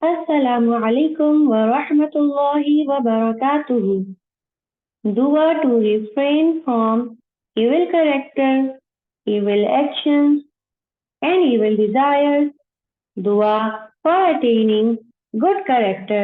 Assalamu alaikum wa rahmatullahi wa barakatuhu. Dua to refrain from evil character, evil actions, and evil desires. Dua for attaining good character.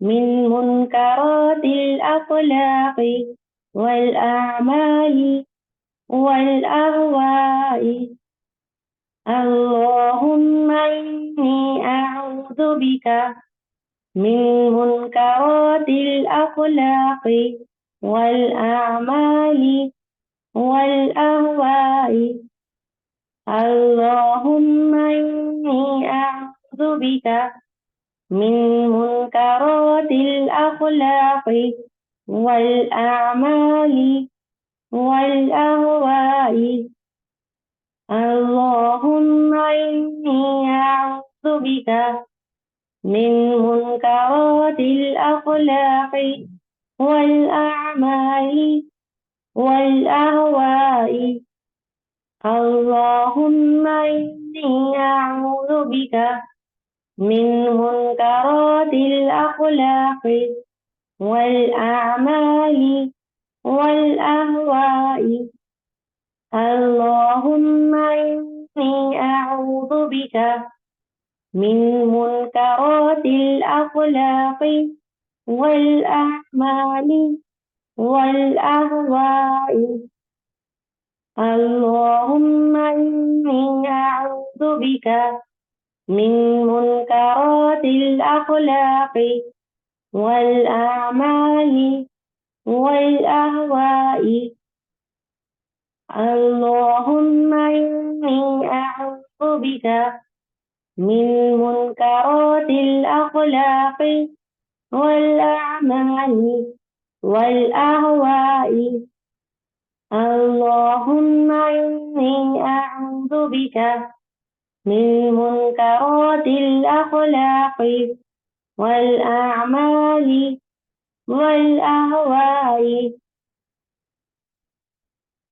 من منكرات الأخلاق والأعمال والأهواء اللهم إني أعوذ بك من منكرات الأخلاق والأعمال والأهواء اللهم إني أعوذ بك من منكرات الأخلاق والأعمال والأهواء اللهم إني أعوذ بك من منكرات الأخلاق والأعمال والأهواء اللهم إني أعوذ بك من منكرات الأخلاق والأعمال والأهواء اللهم إني أعوذ بك من منكرات الأخلاق والأعمال والأهواء اللهم إني أعوذ بك من منكرات الأخلاق والأعمال والأهواء اللهم إني أعوذ بك من منكرات الأخلاق والأعمال والأهواء اللهم إني أعوذ بك من منكرات الأخلاق والأعمال والأهواء।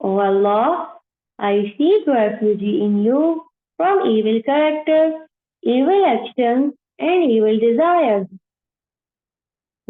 O Allah, I seek refuge in you from evil characters, evil actions and evil desires.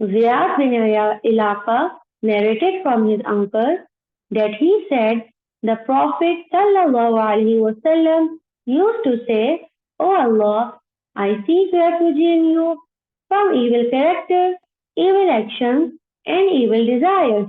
Ziyad bin Ilaqa narrated from his uncle that he said the Prophet ﷺ used to say, "O Allah, I seek refuge in you from evil characters, evil actions, and evil desires."